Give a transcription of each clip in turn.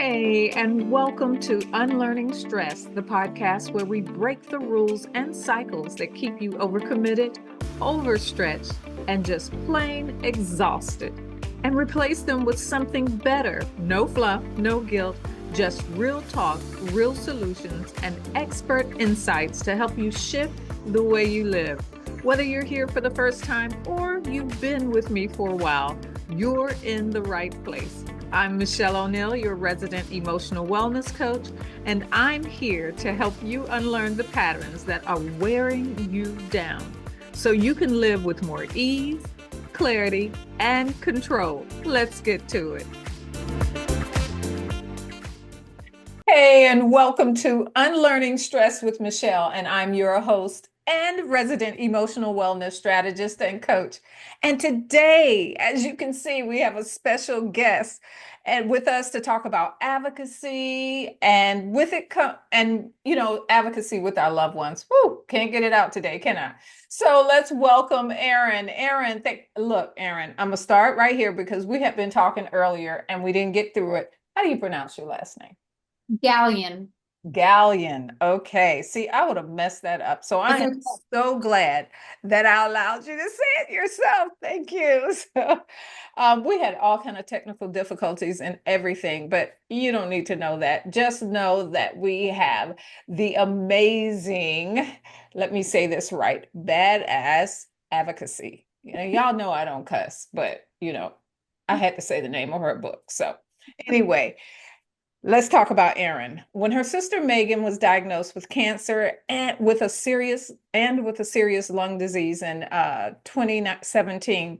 Hey, and welcome to Unlearning Stress, the podcast where we break the rules and cycles that keep you overcommitted, overstretched, and just plain exhausted, and replace them with something better. No fluff, no guilt, just real talk, real solutions, and expert insights to help you shift the way you live. Whether you're here for the first time or you've been with me for a while, you're in the right place. I'm Mischelle O'Neill, your resident emotional wellness coach, and I'm here to help you unlearn the patterns that are wearing you down so you can live with more ease, clarity, and control. Let's get to it. Hey, and welcome to Unlearning Stress with Mischelle, and I'm your host and resident emotional wellness strategist and coach. And today, as you can see, we have a special guest and with us to talk about advocacy and advocacy with our loved ones. Woo, can't get it out today, can I? So let's welcome Erin. Erin, Erin, I'm gonna start right here because we have been talking earlier and we didn't get through it. How do you pronounce your last name? Galyon. Galyon. Okay. See, I would have messed that up. So I am so glad that I allowed you to say it yourself. Thank you. So, we had all kind of technical difficulties and everything, but you don't need to know that. Just know that we have the amazing, let me say this right, badass advocacy. Y'all know I don't cuss, but I had to say the name of her book. So anyway, let's talk about Erin. When her sister Megan was diagnosed with cancer and with a serious lung disease in 2017,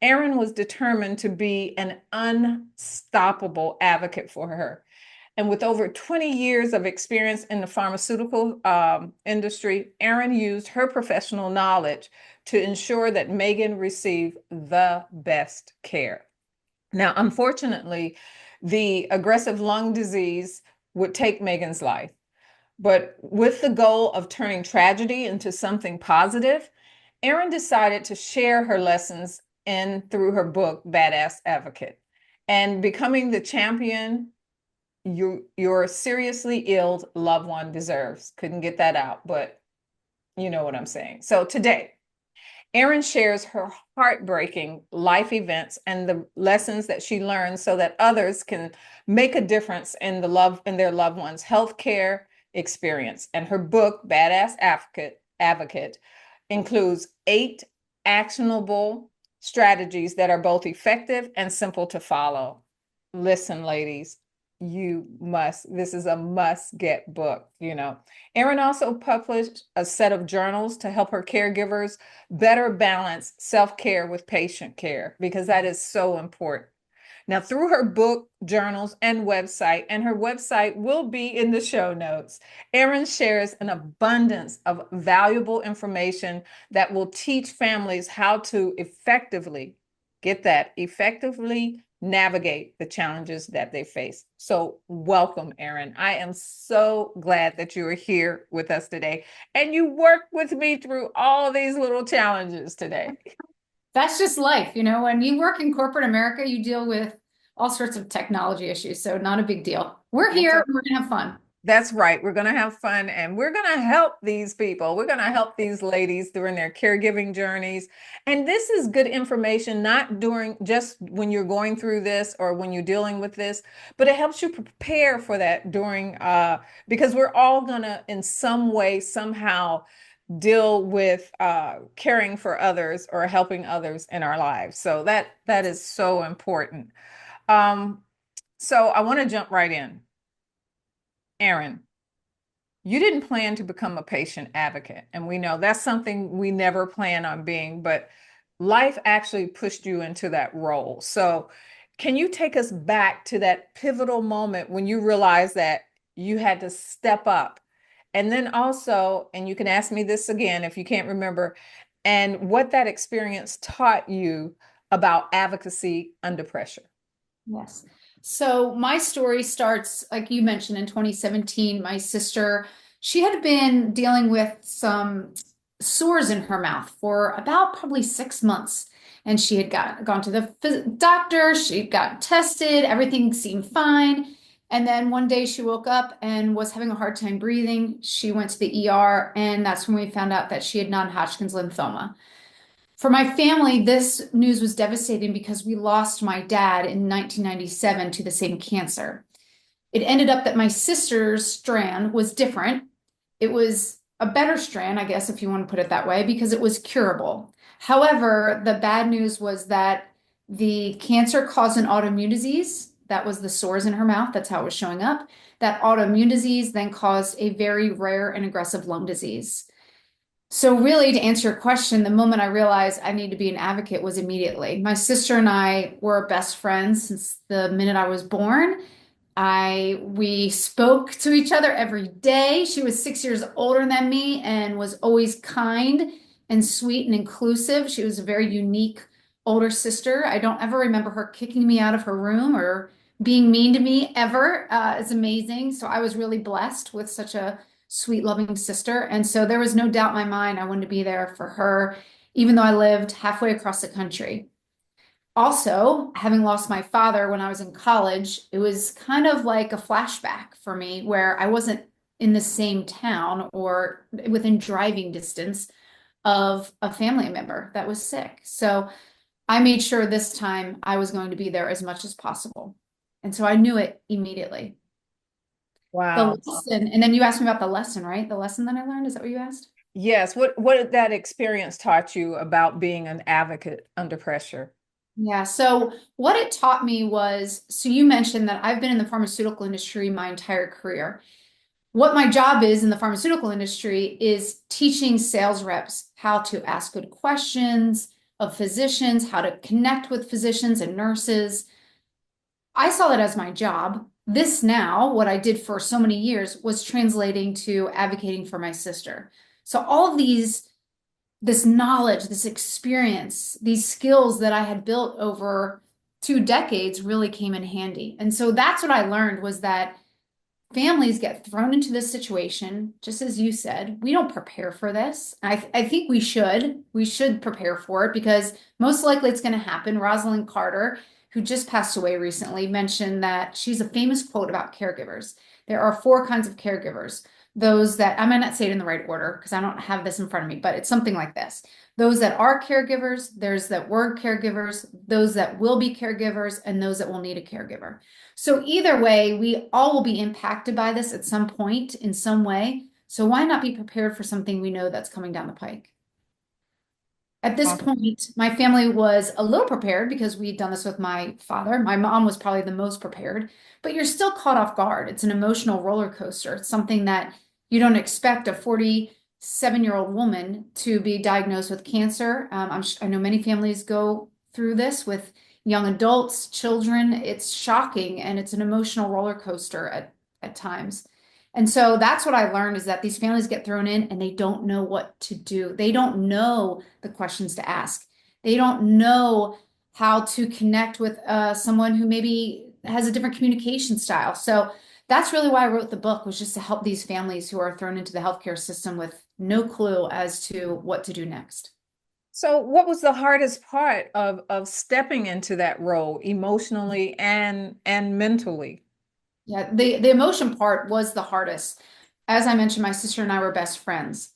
Erin was determined to be an unstoppable advocate for her. And with over 20 years of experience in the pharmaceutical industry, Erin used her professional knowledge to ensure that Megan received the best care. Now, unfortunately, the aggressive lung disease would take Megan's life. But with the goal of turning tragedy into something positive, Erin decided to share her lessons through her book, Badass Advocate, and becoming the champion your seriously ill loved one deserves. Couldn't get that out, but you know what I'm saying. So today, Erin shares her heartbreaking life events and the lessons that she learned so that others can make a difference in their loved ones' healthcare experience. And her book, Badass Advocate, includes 8 actionable strategies that are both effective and simple to follow. Listen, ladies, this is a must-get book, Erin also published a set of journals to help her caregivers better balance self-care with patient care, because that is so important. Now, through her book, journals, and her website will be in the show notes, Erin shares an abundance of valuable information that will teach families how to effectively navigate the challenges that they face. So welcome, Erin. I am so glad that you are here with us today. And you worked with me through all these little challenges today. That's just life. When you work in corporate America, you deal with all sorts of technology issues. So not a big deal. We're here. We're going to have fun. That's right. We're going to have fun and we're going to help these people. We're going to help these ladies during their caregiving journeys. And this is good information, not during just when you're going through this or when you're dealing with this, but it helps you prepare for that because we're all going to, in some way, somehow deal with caring for others or helping others in our lives. So that is so important. So I want to jump right in. Erin, you didn't plan to become a patient advocate, and we know that's something we never plan on being, but life actually pushed you into that role. So can you take us back to that pivotal moment when you realized that you had to step up? And then also, and you can ask me this again if you can't remember, and what that experience taught you about advocacy under pressure. Yes. So my story starts, like you mentioned, in 2017. My sister, she had been dealing with some sores in her mouth for about probably 6 months. And she had gone to the doctor, she got tested, everything seemed fine. And then one day she woke up and was having a hard time breathing. She went to the ER, and that's when we found out that she had non-Hodgkin's lymphoma. For my family, this news was devastating because we lost my dad in 1997 to the same cancer. It ended up that my sister's strand was different. It was a better strand, I guess, if you want to put it that way, because it was curable. However, the bad news was that the cancer caused an autoimmune disease. That was the sores in her mouth. That's how it was showing up. That autoimmune disease then caused a very rare and aggressive lung disease. So, really, to answer your question, the moment I realized I need to be an advocate was immediately. My sister and I were best friends since the minute I was born. We spoke to each other every day. She was 6 years older than me and was always kind and sweet and inclusive. She was a very unique older sister. I don't ever remember her kicking me out of her room or being mean to me ever. It's amazing. So I was really blessed with such a sweet, loving sister. And so there was no doubt in my mind I wanted to be there for her, even though I lived halfway across the country. Also, having lost my father when I was in college, it was kind of like a flashback for me where I wasn't in the same town or within driving distance of a family member that was sick. So I made sure this time I was going to be there as much as possible. And so I knew it immediately. The Wow. lesson, and then you asked me about the lesson, right? The lesson that I learned, is that what you asked? Yes. What did that experience taught you about being an advocate under pressure? Yeah. So what it taught me was, so you mentioned that I've been in the pharmaceutical industry my entire career. What my job is in the pharmaceutical industry is teaching sales reps how to ask good questions of physicians, how to connect with physicians and nurses. I saw that as my job. This now, what I did for so many years was translating to advocating for my sister. So all of this knowledge, this experience, these skills that I had built over 2 decades really came in handy. And so that's what I learned was that families get thrown into this situation, just as you said. We don't prepare for this. I think we should. We should prepare for it because most likely it's going to happen. Rosalind Carter, who just passed away recently, mentioned that she's a famous quote about caregivers. There are four kinds of caregivers. Those that, I might not say it in the right order because I don't have this in front of me, but it's something like this. Those that are caregivers, there's that were caregivers, those that will be caregivers, and those that will need a caregiver. So either way, we all will be impacted by this at some point in some way. So why not be prepared for something we know that's coming down the pike? At this point, my family was a little prepared because we'd done this with my father. My mom was probably the most prepared, but you're still caught off guard. It's an emotional roller coaster. It's something that you don't expect a 47-year-old woman to be diagnosed with cancer. I know many families go through this with young adults, children. It's shocking and it's an emotional roller coaster at times. And so that's what I learned is that these families get thrown in and they don't know what to do. They don't know the questions to ask. They don't know how to connect with someone who maybe has a different communication style. So that's really why I wrote the book, was just to help these families who are thrown into the healthcare system with no clue as to what to do next. So what was the hardest part of stepping into that role emotionally and mentally? Yeah, the emotion part was the hardest. As I mentioned, my sister and I were best friends,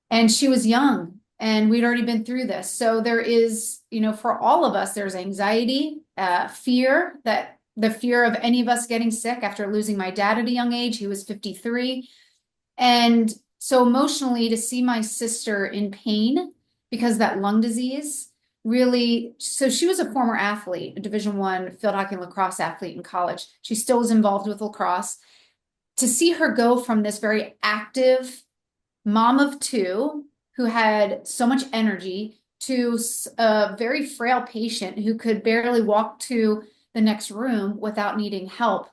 and she was young, and we'd already been through this. So there is, for all of us, there's anxiety, fear, that the fear of any of us getting sick after losing my dad at a young age. He was 53. And so emotionally, to see my sister in pain because of that lung disease really, so she was a former athlete, a Division I field hockey and lacrosse athlete in college. She still was involved with lacrosse. To see her go from this very active mom of two who had so much energy to a very frail patient who could barely walk to the next room without needing help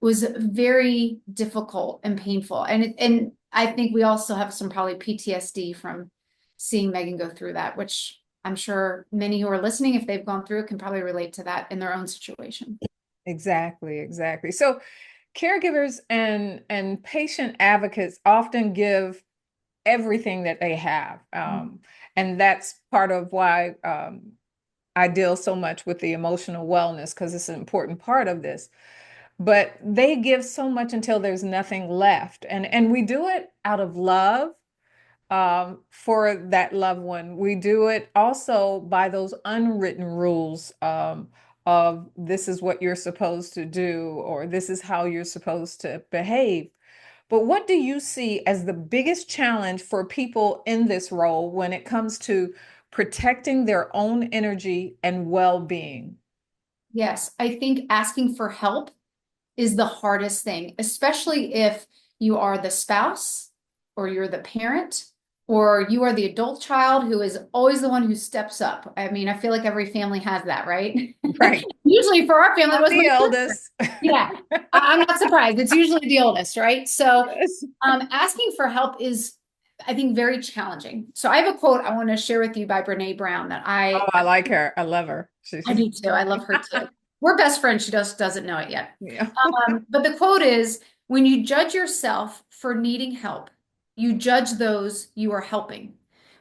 was very difficult and painful. And I think we also have some probably PTSD from seeing Megan go through that, which I'm sure many who are listening, if they've gone through it, can probably relate to that in their own situation. Exactly, exactly. So caregivers and patient advocates often give everything that they have. And that's part of why I deal so much with the emotional wellness, because it's an important part of this. but they give so much until there's nothing left. And we do it out of love for that loved one. We do it also by those unwritten rules of this is what you're supposed to do, or this is how you're supposed to behave. But what do you see as the biggest challenge for people in this role when it comes to protecting their own energy and well-being? Yes, I think asking for help is the hardest thing, especially if you are the spouse or you're the parent or you are the adult child who is always the one who steps up. I mean, I feel like every family has that, right? Right. Usually for our family, it I'm was my the sister. eldest. Yeah, I'm not surprised. It's usually the oldest, right? So, Yes. asking for help is, I think, very challenging. So, I have a quote I want to share with you by Brene Brown that Oh, I like her. I love her. She's I do too. I love her too. We're best friends. She just doesn't know it yet. yeah. But the quote is, when you judge yourself for needing help, you judge those you are helping.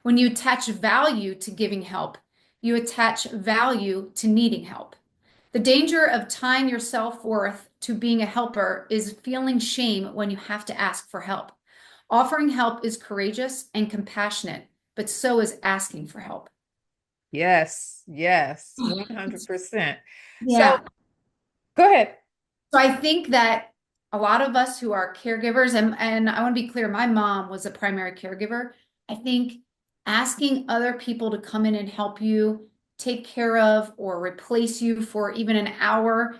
When you attach value to giving help, you attach value to needing help. The danger of tying your self-worth to being a helper is feeling shame when you have to ask for help. Offering help is courageous and compassionate, but so is asking for help. Yes, yes, 100%. So Yeah. go ahead. So I think that a lot of us who are caregivers, and I want to be clear, my mom was a primary caregiver. I think asking other people to come in and help you take care of or replace you for even an hour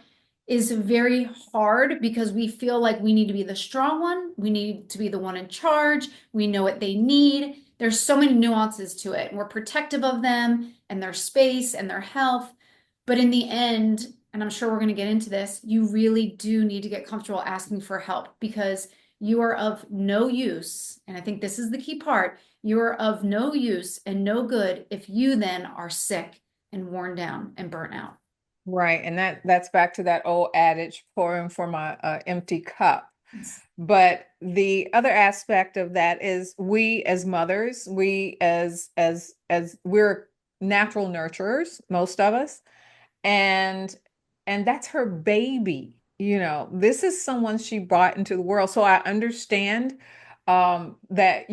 is very hard because we feel like we need to be the strong one. We need to be the one in charge. We know what they need. There's so many nuances to it. And we're protective of them and their space and their health. But in the end, and I'm sure we're going to get into this, you really do need to get comfortable asking for help because you are of no use. And I think this is the key part. You are of no use and no good if you then are sick and worn down and burnt out. Right, and that's back to that old adage, pouring from a empty cup. Yes. But the other aspect of that is we as mothers, we as we're natural nurturers, most of us, and that's her baby. This is someone she brought into the world, so I understand that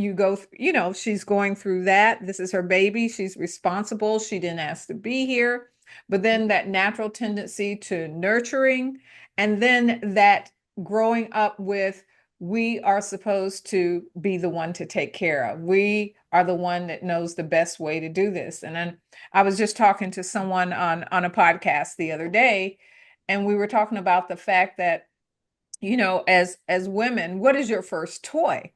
she's going through that. This is her baby, she's responsible, she didn't ask to be here, but then that natural tendency to nurturing, and then that growing up with, we are supposed to be the one to take care of, we are the one that knows the best way to do this. And then I was just talking to someone on a podcast the other day, and we were talking about the fact that, as women, what is your first toy?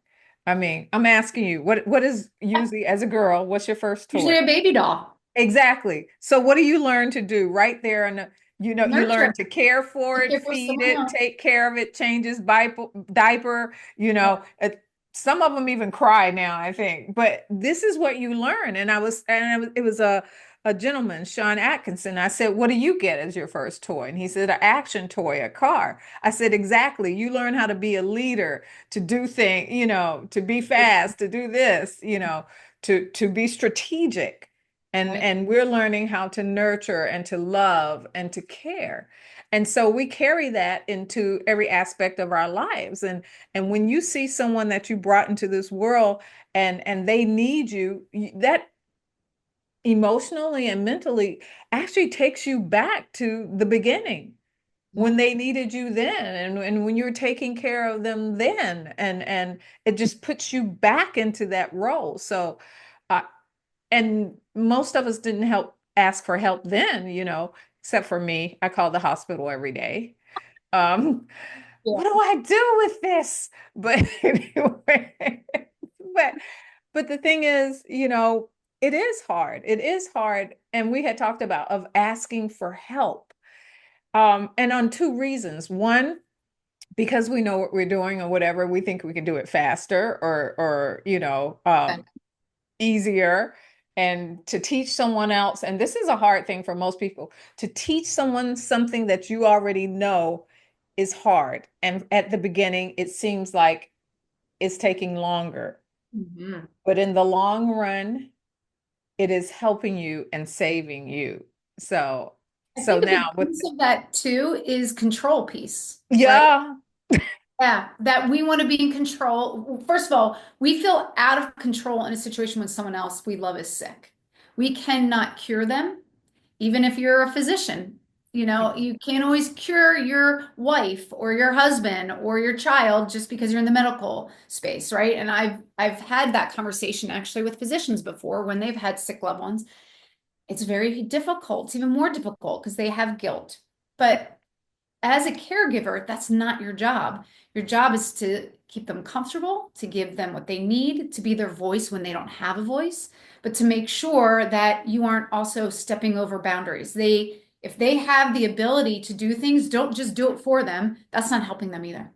I mean, I'm asking you, what is usually, as a girl, what's your first toy? Usually a baby doll. Exactly. So what do you learn to do right there? And you learn Nurture. to care for Take it, care for feed someone it, else. take care of it, changes diaper. Some of them even cry now, I think. But this is what you learn. It was a gentleman, Sean Atkinson. I said, "What do you get as your first toy?" And he said, "An action toy, a car." I said, "Exactly. You learn how to be a leader, to do things, to be fast, to do this, to be strategic." Right. And we're learning how to nurture and to love and to care. And so we carry that into every aspect of our lives. And when you see someone that you brought into this world, and they need you, that emotionally and mentally actually takes you back to the beginning, Yeah. when they needed you then, and when you're taking care of them then, and it just puts you back into that role. So uh, and most of us didn't ask for help then, except for me. I called the hospital every day. Um, Yeah. what do I do with this? But anyway, but the thing is, it is hard. It is hard. And we had talked about of asking for help. And on two reasons. One, because we know what we're doing or whatever, we think we can do it faster, or easier, and to teach someone else. And this is a hard thing for most people, to teach someone something that you already know is hard. And at the beginning, it seems like it's taking longer. Mhm. But in the long run, it is helping you and saving you. So I So think a now big with, piece of that too is control piece, right? yeah, Yeah, that we want to be in control. First of all, we feel out of control in a situation when someone else we love is sick. We cannot cure them, even if you're a physician. You know, you can't always cure your wife or your husband or your child just because you're in the medical space, right? And I've had that conversation actually with physicians before when they've had sick loved ones. It's very difficult. It's even more difficult because they have guilt. But as a caregiver, that's not your job. Your job is to keep them comfortable, to give them what they need, to be their voice when they don't have a voice, but to make sure that you aren't also stepping over boundaries. If they have the ability to do things, don't just do it for them. That's not helping them either. So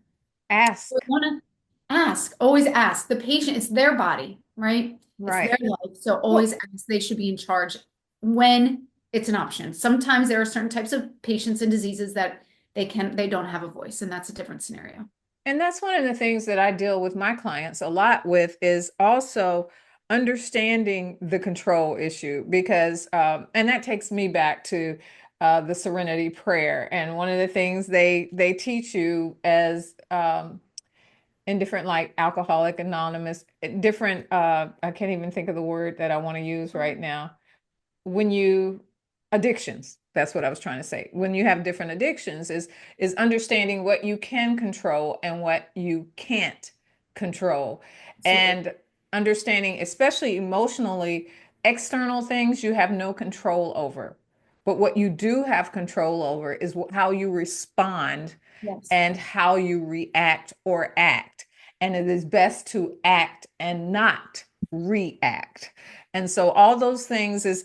ask. we want to ask, always ask. The patient, it's their body, right? It's their Right. life. So always Well, ask. They should be in charge when it's an option. Sometimes there are certain types of patients and diseases that they don't have a voice, and that's a different scenario. and that's one of the things that I deal with my clients a lot with is also understanding the control issue because, and that takes me back to the Serenity Prayer. And one of the things they teach you as in different like Alcoholic Anonymous, different, I can't even think of the word that I want to use right now when you addictions, that's what I was trying to say, when you have different addictions is understanding what you can control and what you can't control, Absolutely. and understanding especially emotionally external things you have no control over, but what you do have control over is how you respond Yes. and how you react or act, and it is best to act and not react. And so all those things is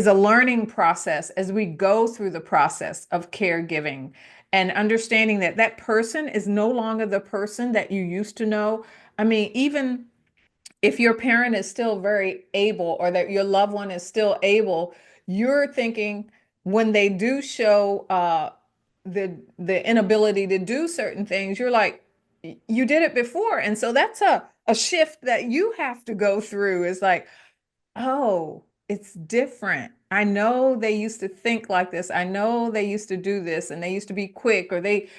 a learning process as we go through the process of caregiving and understanding that that person is no longer the person that you used to know. I mean, even if your parent is still very able or that your loved one is still able, you're thinking when they do show the inability to do certain things, you're like, you did it before. And so that's a shift that you have to go through. Is like, oh, it's different. I know they used to think like this. I know they used to do this and they used to be quick or they,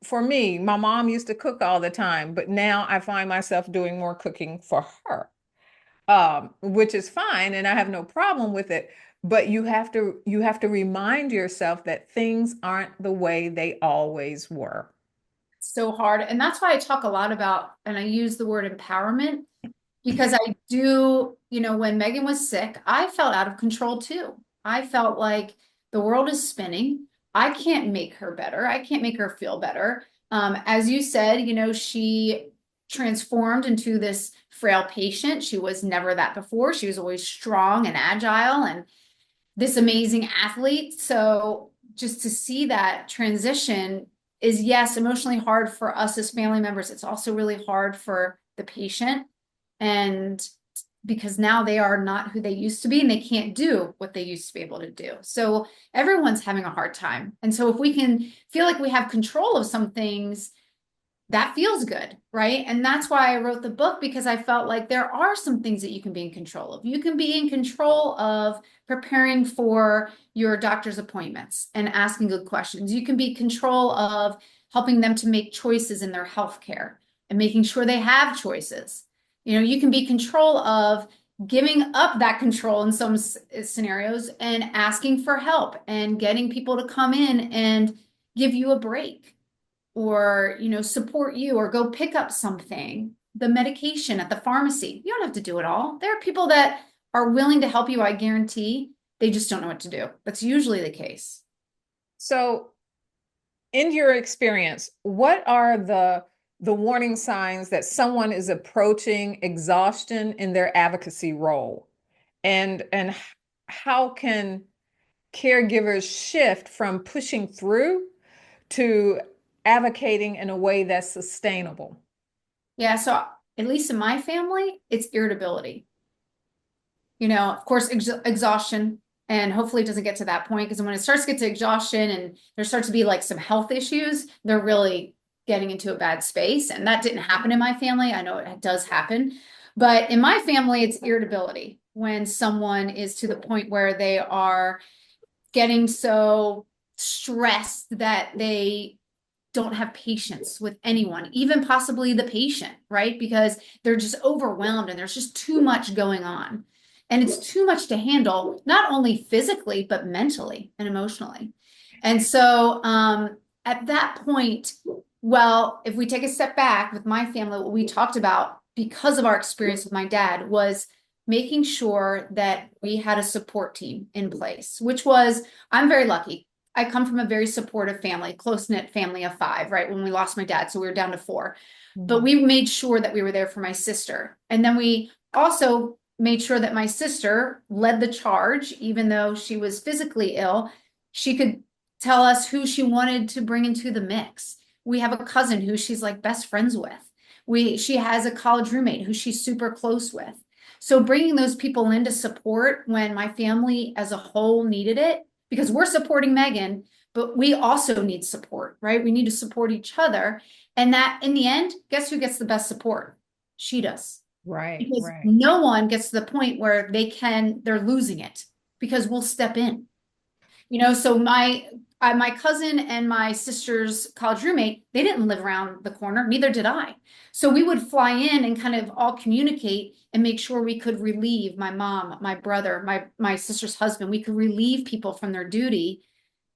for me, my mom used to cook all the time, but now I find myself doing more cooking for her, which is fine and I have no problem with it. But you have to remind yourself that things aren't the way they always were. So hard. And that's why I talk a lot about, and I use the word empowerment because I do, when Megan was sick, I felt out of control too. I felt like the world is spinning. I can't make her better. I can't make her feel better. As you said, she transformed into this frail patient. She was never that before. She was always strong and agile and this amazing athlete. So just to see that transition is, yes, emotionally hard for us as family members. It's also really hard for the patient. And because now they are not who they used to be and they can't do what they used to be able to do. So everyone's having a hard time. And so if we can feel like we have control of some things, that feels good, right? And that's why I wrote the book because I felt like there are some things that you can be in control of. You can be in control of preparing for your doctor's appointments and asking good questions. You can be in control of helping them to make choices in their healthcare and making sure they have choices. You can be in control of giving up that control in some scenarios and asking for help and getting people to come in and give you a break or support you or go pick up something, the medication at the pharmacy. You don't have to do it all. There are people that are willing to help you, I guarantee. They just don't know what to do. That's usually the case. So in your experience, what are the warning signs that someone is approaching exhaustion in their advocacy role? And how can caregivers shift from pushing through to advocating in a way that's sustainable? Yeah, so at least in my family, it's irritability. Of course, exhaustion, and hopefully it doesn't get to that point because when it starts to get to exhaustion and there starts to be like some health issues, they're really getting into a bad space. And that didn't happen in my family. I know it does happen, but in my family, it's irritability when someone is to the point where they are getting so stressed that they don't have patience with anyone, even possibly the patient, right? Because they're just overwhelmed and there's just too much going on. And it's too much to handle, not only physically, but mentally and emotionally. And so at that point, well, if we take a step back with my family, what we talked about because of our experience with my dad was making sure that we had a support team in place, which was, I'm very lucky. I come from a very supportive family, close-knit family of 5, right? When we lost my dad, so we were down to 4. But Mhm. we made sure that we were there for my sister. And then we also made sure that my sister led the charge, even though she was physically ill. She could tell us who she wanted to bring into the mix. We have a cousin who she's like best friends with. She has a college roommate who she's super close with. So bringing those people in to support when my family as a whole needed it, because we're supporting Megan, but we also need support, right? We need to support each other. And that in the end, guess who gets the best support? She does. Right, Because right. no one gets to the point where they're losing it because we'll step in. So my cousin and my sister's college roommate, they didn't live around the corner, neither did I. So we would fly in and kind of all communicate and make sure we could relieve my mom, my brother, my sister's husband. We could relieve people from their duty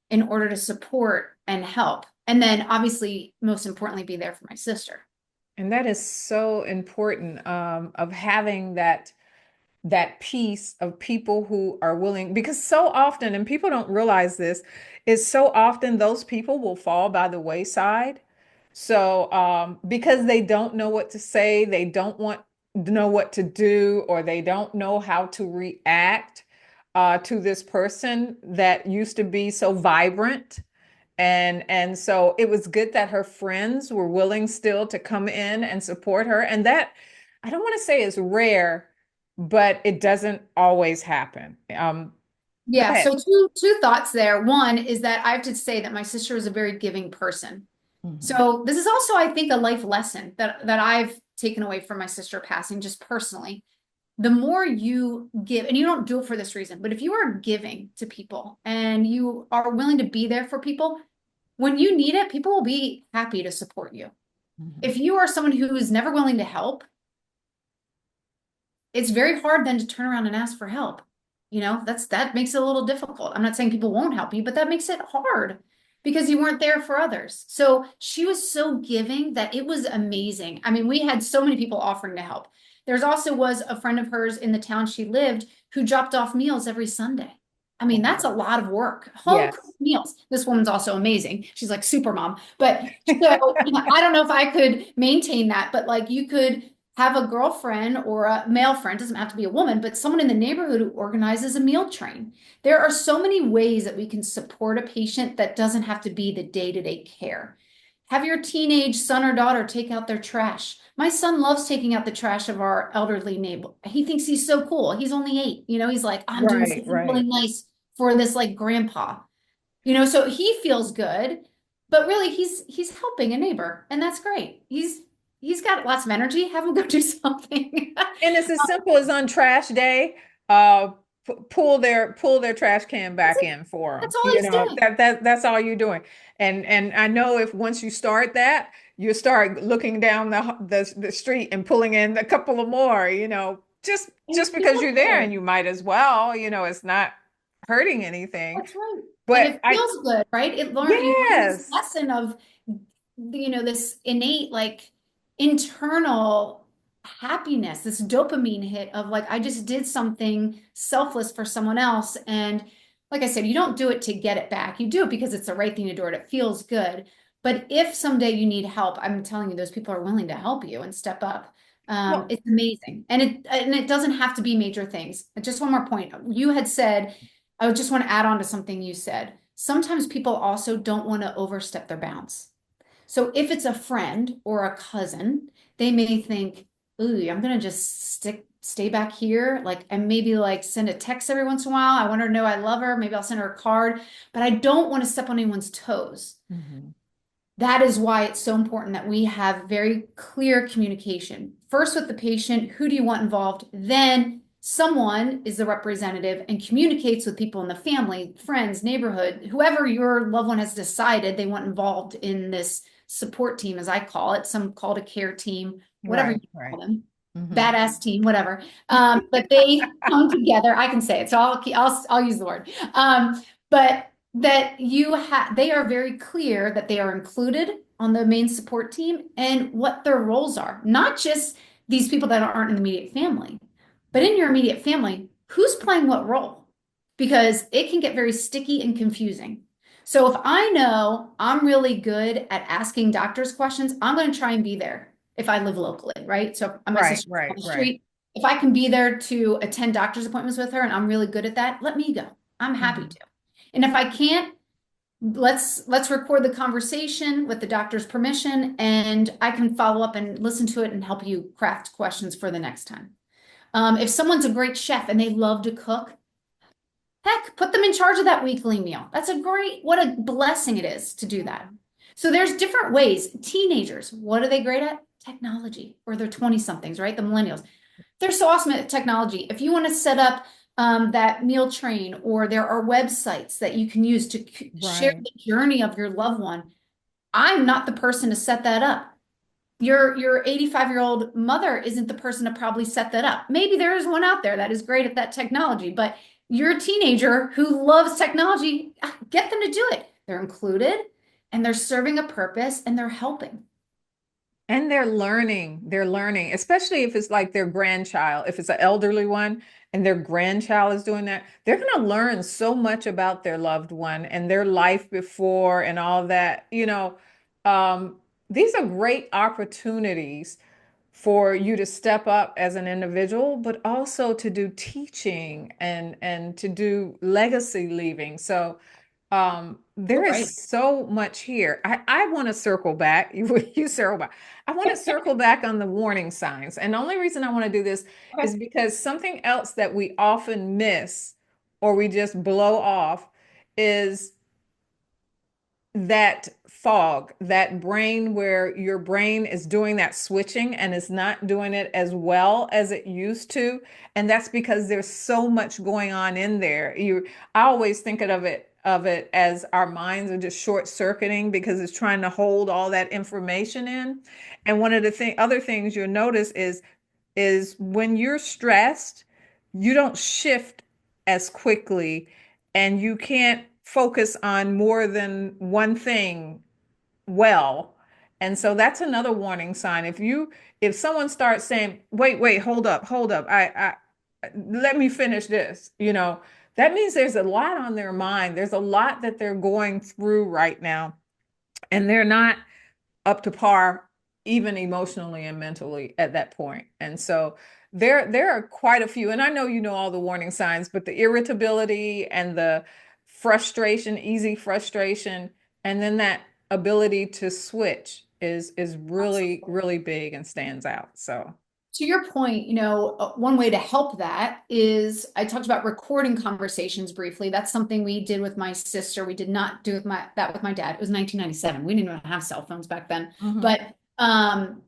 in order to support and help. And then obviously, most importantly, be there for my sister. And that is so important, of having that piece of people who are willing, because so often, and people don't realize this, is so often those people will fall by the wayside. So because they don't know what to say, they don't want to know what to do, or they don't know how to react to this person that used to be so vibrant. And so it was good that her friends were willing still to come in and support her. And that, I don't want to say is rare, but it doesn't always happen. Go Yeah, ahead. so two thoughts there. One is that I have to say that my sister is a very giving person. Mhm. So this is also, I think, a life lesson that I've taken away from my sister passing, just personally. The more you give, and you don't do it for this reason, but if you are giving to people and you are willing to be there for people, when you need it, people will be happy to support you. Mhm. If you are someone who is never willing to help, it's very hard then to turn around and ask for help. That makes it a little difficult. I'm not saying people won't help you, but that makes it hard because you weren't there for others. So she was so giving that it was amazing. I mean, we had so many people offering to help. There's also was a friend of hers in the town she lived who dropped off meals every Sunday. I mean, that's a lot of work. Home Yes. cooked meals. This woman's also amazing. She's like super mom. But so I don't know if I could maintain that, but like you could have a girlfriend or a male friend, doesn't have to be a woman, but someone in the neighborhood who organizes a meal train. There are so many ways that we can support a patient that doesn't have to be the day-to-day care. Have your teenage son or daughter take out their trash. My son loves taking out the trash of our elderly neighbor. He thinks he's so cool. He's only 8. He's like, I'm doing Right, something really right. nice for this like grandpa. So he feels good, but really he's helping a neighbor, and that's great. He's got lots of energy. Have him go do something. And it's as simple as on trash day, pull their trash can That's back it. in for them. That's all he's doing. That's all you're doing. And I know if once you start that, you start looking down the street and pulling in a couple of more, And just it because feels you're there, and good. you might as well, it's not hurting anything. That's right. And But it feels good, right? You learn this yes. lesson of, this innate, like internal happiness, this dopamine hit of like, I just did something selfless for someone else. And like I said, you don't do it to get it back. You do it because it's the right thing to do and it feels good. But if someday you need help, I'm telling you, those people are willing to help you and step up. Well, It's amazing. And it doesn't have to be major things. Just one more point. You had said, I would just want to add on to something you said. Sometimes people also don't want to overstep their bounds. So if it's a friend or a cousin, they may think, ooh, I'm gonna just stay back here, like, and maybe like send a text every once in a while. I want her to know I love her. Maybe I'll send her a card, but I don't want to step on anyone's toes. mhm. That is why it's so important that we have very clear communication. First with the patient, who do you want involved? Then someone is the representative and communicates with people in the family, friends, neighborhood, whoever your loved one has decided they want involved in this support team, as I call it. Some call it a care team, whatever you Right, right. call them, Hmm. badass team, whatever. But they come together. I can say it, so I'll use the word. But that they are very clear that they are included on the main support team and what their roles are, not just these people that aren't in the immediate family, but in your immediate family, who's playing what role? Because it can get very sticky and confusing. So if I know I'm really good at asking doctors questions, I'm going to try and be there if I live locally, right? So my Right, sister on right, the right. street, if I can be there to attend doctor's appointments with her and I'm really good at that, let me go. I'm happy Hmm. to. And if I can't, let's record the conversation with the doctor's permission and I can follow up and listen to it and help you craft questions for the next time. If someone's a great chef and they love to cook, heck, put them in charge of that weekly meal. What a blessing it is to do that. So there's different ways. Teenagers, what are they great at? Technology, or they're 20 somethings, right? The millennials. They're so awesome at technology. If you want to set up that meal train, or there are websites that you can use to share Right. the journey of your loved one, I'm not the person to set that up. Your 85-year-old mother isn't the person to probably set that up. Maybe there is one out there that is great at that technology, but you're a teenager who loves technology, get them to do it. They're included and they're serving a purpose and they're helping. And they're learning, especially if it's like their grandchild, if it's an elderly one and their grandchild is doing that, they're going to learn so much about their loved one and their life before and all that. Um, these are great opportunities for you to step up as an individual, but also to do teaching and to do legacy leaving. So You're there right. is so much here. I want to circle back. You circle back. I want to circle back on the warning signs. And the only reason I want to do this Okay. is because something else that we often miss or we just blow off is that fog, that brain where your brain is doing that switching and is not doing it as well as it used to. And that's because there's so much going on in there. I always think of it as our minds are just short circuiting because it's trying to hold all that information in. And one of the other things you'll notice is when you're stressed, you don't shift as quickly and you can't focus on more than one thing well. And so that's another warning sign. If someone starts saying, wait, hold up, I let me finish this, that means there's a lot on their mind. There's a lot that they're going through right now, and they're not up to par even emotionally and mentally at that point. And so there are quite a few, and I know you know all the warning signs, but the irritability and the frustration, easy frustration, and then that ability to switch is really, really big and stands out. So To your point, one way to help that is I talked about recording conversations briefly. That's something we did with my sister. We did not do that with my dad. It was 1997. We didn't even have cell phones back then. mhm. But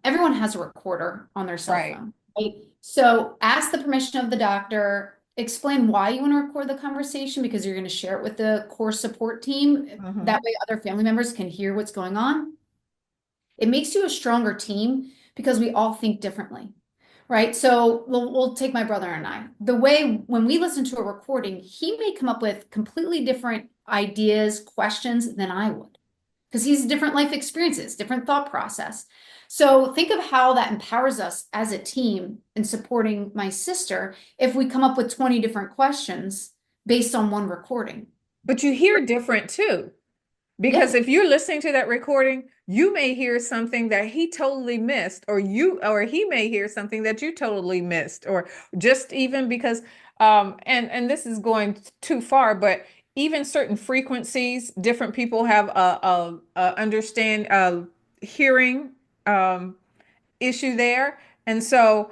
everyone has a recorder on their cell Right. phone, right? So ask the permission of the doctor. Explain why you want to record the conversation because you're going to share it with the core support team. Mhm. That way, other family members can hear what's going on. It makes you a stronger team because we all think differently, right? So we'll take my brother and I. The way when we listen to a recording, he may come up with completely different ideas, questions than I would because he's different life experiences, different thought process. So think of how that empowers us as a team in supporting my sister if we come up with 20 different questions based on one recording. But you hear different too. Because Yeah. if you're listening to that recording, you may hear something that he totally missed, or he may hear something that you totally missed, or just even because and this is going too far, but even certain frequencies, different people have a understand hearing issue there. And so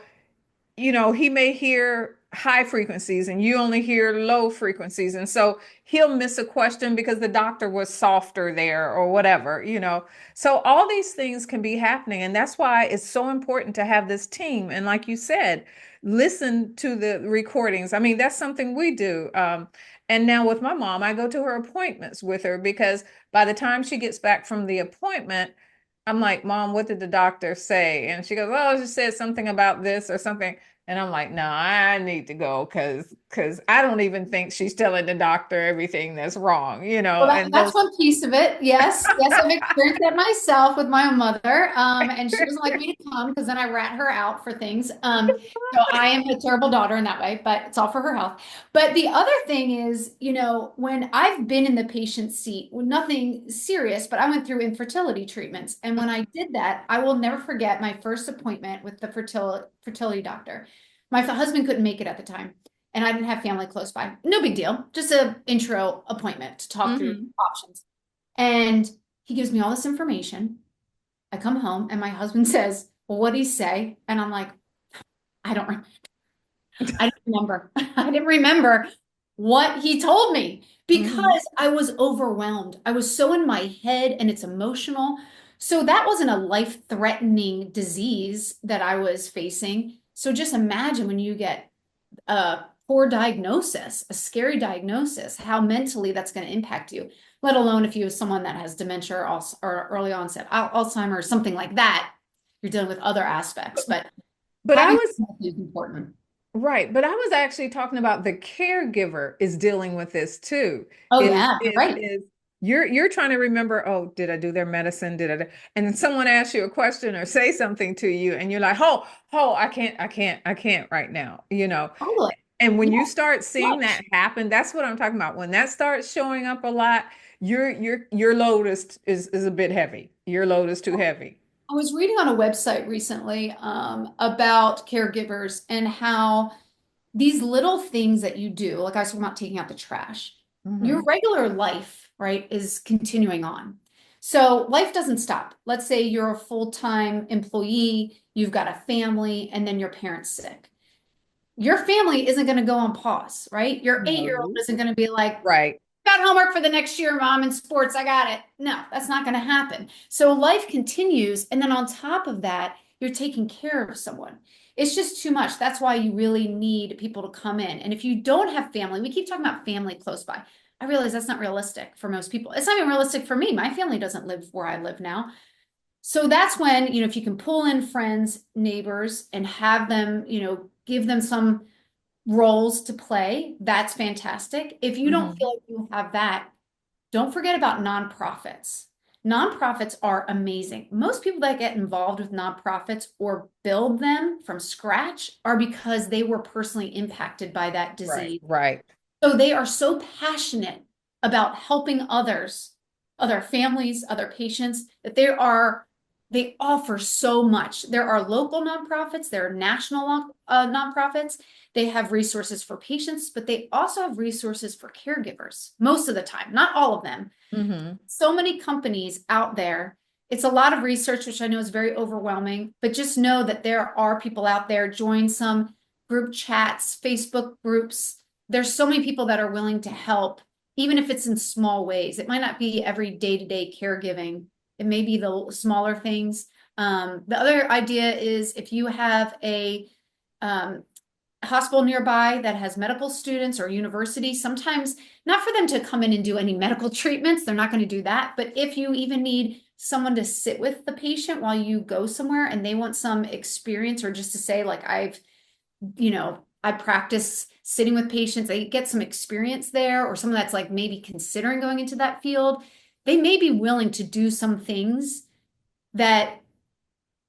he may hear high frequencies and you only hear low frequencies. And so he'll miss a question because the doctor was softer there or whatever, you know. So all these things can be happening. And that's why it's so important to have this team. And like you said, listen to the recordings. I mean, that's something we do. And now with my mom, I go to her appointments with her because by the time she gets back from the appointment, I'm like, Mom, what did the doctor say? And she goes, well, she said something about this or something. And I'm like, no, I need to go because I don't even think she's telling the doctor everything that's wrong, you know, Well, and that's those. one piece of it. Yes, yes, I've experienced that myself with my own mother. And she doesn't like me to come because then I rat her out for things. So I am a terrible daughter in that way, but it's all for her health. But the other thing is, when I've been in the patient seat, well, nothing serious, but I went through infertility treatments. And when I did that, I will never forget my first appointment with the fertility doctor. My husband couldn't make it at the time and I didn't have family close by. No big deal. Just an intro appointment to talk through Mhm. options. And he gives me all this information. I come home and my husband says, well, what did he say? And I'm like, I don't, I didn't remember. I didn't remember what he told me Mhm. because I was overwhelmed. I was so in my head and it's emotional. So that wasn't a life-threatening disease that I was facing. So just imagine when you get a poor diagnosis, a scary diagnosis, how mentally that's going to impact you, let alone if you have someone that has dementia or early onset Alzheimer's, something like that, you're dealing with other aspects. But But I having was is important. right, but I was actually talking about the caregiver is dealing with this too. Oh Is yeah, you're is right. is you're trying to remember, oh, did I do their medicine? Did I and then someone asks you a question or say something to you and you're like, oh, I can't right now, you know. Totally. And when you Yeah, start seeing that much. happen, that's what I'm talking about. When that starts showing up a lot, your load is a bit heavy. Your load is too heavy. I was reading on a website recently about caregivers and how these little things that you do, like I was talking about taking out the trash, your Hmm. regular life, right, is continuing on. So life doesn't stop. Let's say you're a full-time employee, you've got a family, and then your parent's sick. Your family isn't going to go on pause, right? Your 8-year-old No. isn't going to be like, Right. got homework for the next year, mom, in sports. I got it. No, that's not going to happen. So life continues. And then on top of that, you're taking care of someone. It's just too much. That's why you really need people to come in. And if you don't have family, we keep talking about family close by. I realize that's not realistic for most people. It's not even realistic for me. My family doesn't live where I live now. So that's when, if you can pull in friends, neighbors, and have them, give them some roles to play, that's fantastic. If you don't Hmm. feel like you have that, don't forget about nonprofits. Nonprofits are amazing. Most people that get involved with nonprofits or build them from scratch are because they were personally impacted by that Right. disease. Right. So they are so passionate about helping others, other families, other patients, that they offer so much. There are local nonprofits, there are national nonprofits. They have resources for patients, but they also have resources for caregivers most of the time, not all of them. Hmm. So many companies out there. It's a lot of research, which I know is very overwhelming, but just know that there are people out there. Join some group chats, Facebook groups. There's so many people that are willing to help, even if it's in small ways. It might not be every day-to-day caregiving. It may be the smaller things. The other idea is if you have a um, hospital nearby that has medical students or university, sometimes not for them to come in and do any medical treatments, they're not going to do that. But if you even need someone to sit with the patient while you go somewhere and they want some experience or just to say, like, I practice sitting with patients, they get some experience there, or someone that's like maybe considering going into that field, they may be willing to do some things that